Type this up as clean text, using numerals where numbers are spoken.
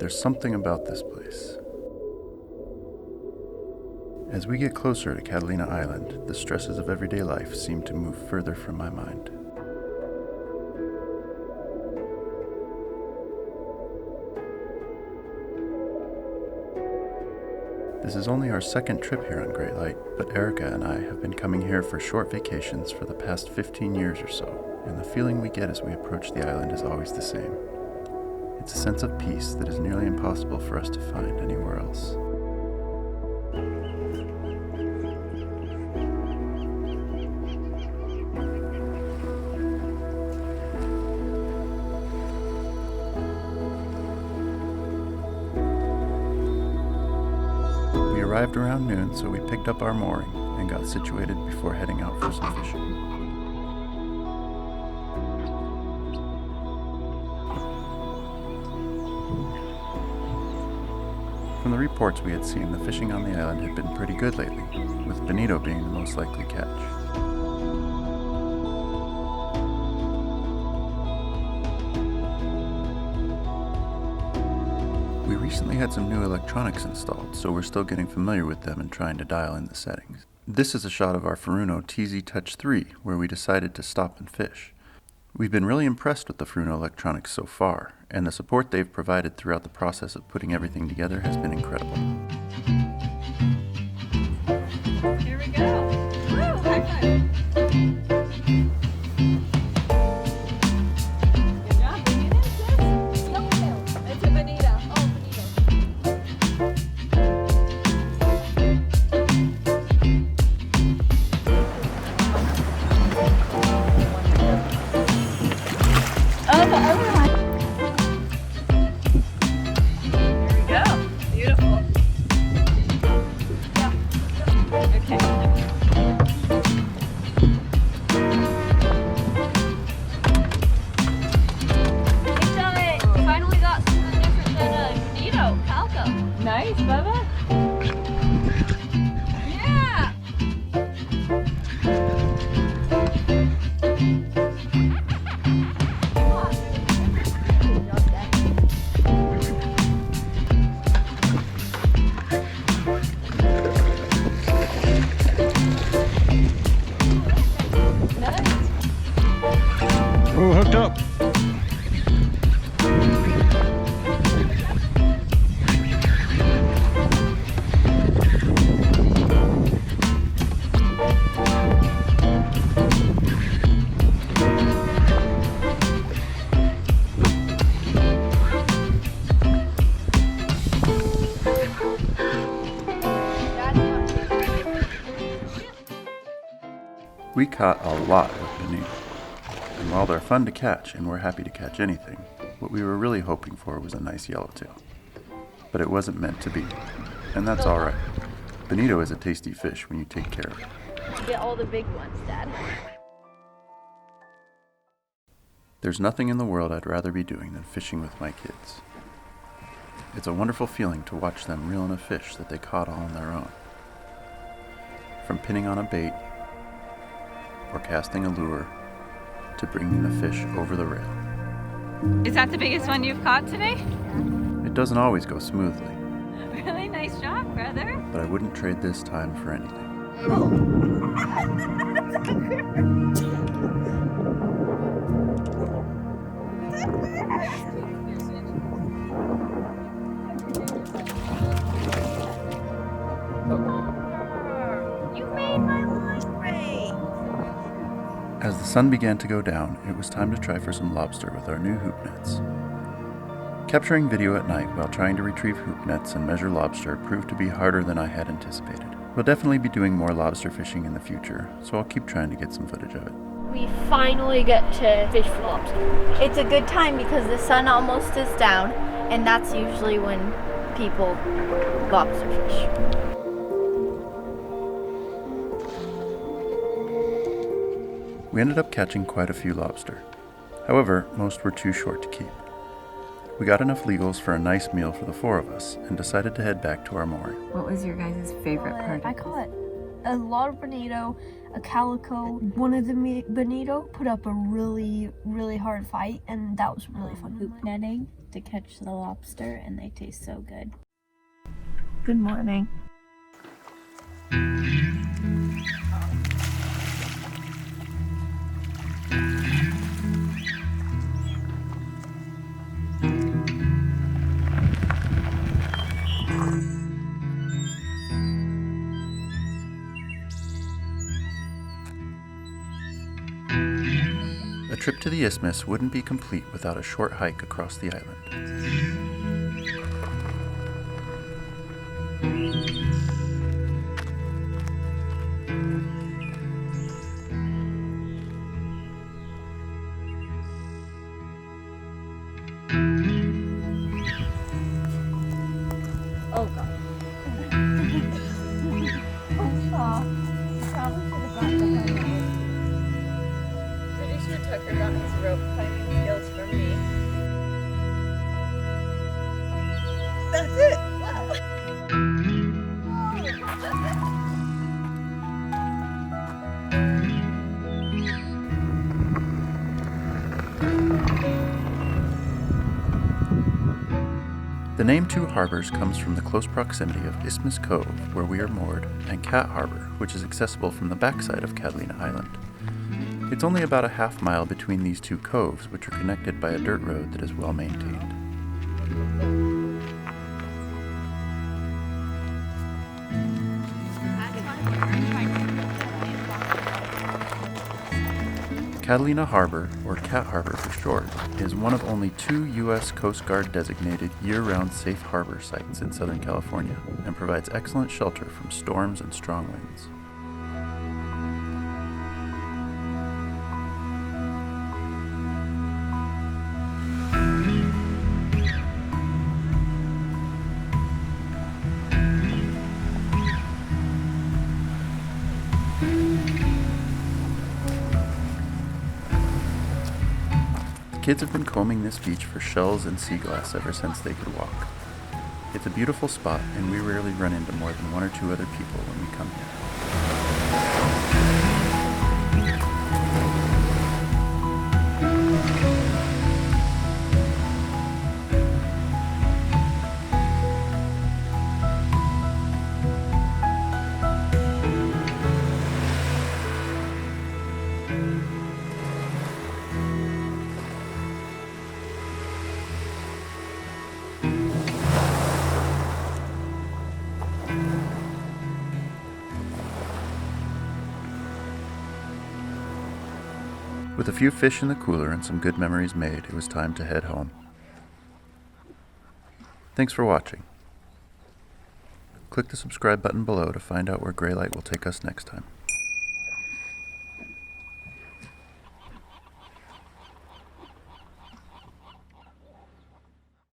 There's something about this place. As we get closer to Catalina Island, the stresses of everyday life seem to move further from my mind. This is only our second trip here on Great Light, but Erica and I have been coming here for short vacations for the past 15 years or so, and the feeling we get as we approach the island is always the same. It's a sense of peace that is nearly impossible for us to find anywhere else. We arrived around noon, so we picked up our mooring and got situated before heading out for some fishing. From the reports we had seen, the fishing on the island had been pretty good lately, with Bonito being the most likely catch. We recently had some new electronics installed, so we're still getting familiar with them and trying to dial in the settings. This is a shot of our Furuno TZ Touch 3, where we decided to stop and fish. We've been really impressed with the Furuno electronics so far, and the support they've provided throughout the process of putting everything together has been incredible. Here we go. Woo, high five. Good job, bring it in, sis. Yellow tail. It's a Bonito. Oh, oh, the other one. Here we go. Beautiful. Yeah. Okay. We've done it. Finally got something different than a Bonito. Calco. Nice, Bubba. Yeah. Oh, hooked up! We caught a lot of Bonito. And while they're fun to catch, and we're happy to catch anything, what we were really hoping for was a nice yellowtail. But it wasn't meant to be, and that's alright. Bonito is a tasty fish when you take care of it. Get all the big ones, Dad. There's nothing in the world I'd rather be doing than fishing with my kids. It's a wonderful feeling to watch them reel in a fish that they caught all on their own. From pinning on a bait, or casting a lure, to bringing the fish over the rail. Is that the biggest one you've caught today? It doesn't always go smoothly, Really nice job, brother. but I wouldn't trade this time for anything. You made my line great. As the sun began to go down, it was time to try for some lobster with our new hoop nets. Capturing video at night while trying to retrieve hoop nets and measure lobster proved to be harder than I had anticipated. We'll definitely be doing more lobster fishing in the future, so I'll keep trying to get some footage of it. We finally get to fish for lobster. It's a good time because the sun almost is down, and that's usually when people lobster fish. We ended up catching quite a few lobster. However, most were too short to keep. We got enough legals for a nice meal for the four of us and decided to head back to our mooring. What was your guys' favorite part? I caught a lot of bonito, a calico. One of the bonito put up a really hard fight, and that was really fun. Hoop netting. to catch the lobster, and they taste so good. Good morning. A trip to the Isthmus wouldn't be complete without a short hike across the island. Oh god. Pretty sure Tucker got his rope climbing skills from me. That's it! The name Two Harbors comes from the close proximity of Isthmus Cove, where we are moored, and Cat Harbor, which is accessible from the backside of Catalina Island. It's only about a half mile between these two coves, which are connected by a dirt road that is well maintained. Catalina Harbor, or Cat Harbor for short, is one of only 2 U.S. Coast Guard designated year-round safe harbor sites in Southern California and provides excellent shelter from storms and strong winds. Kids have been combing this beach for shells and sea glass ever since they could walk. It's a beautiful spot, and we rarely run into more than 1 or 2 other people when we come here. With a few fish in the cooler and some good memories made, it was time to head home. Thanks for watching. Click the subscribe button below to find out where Graylight will take us next time.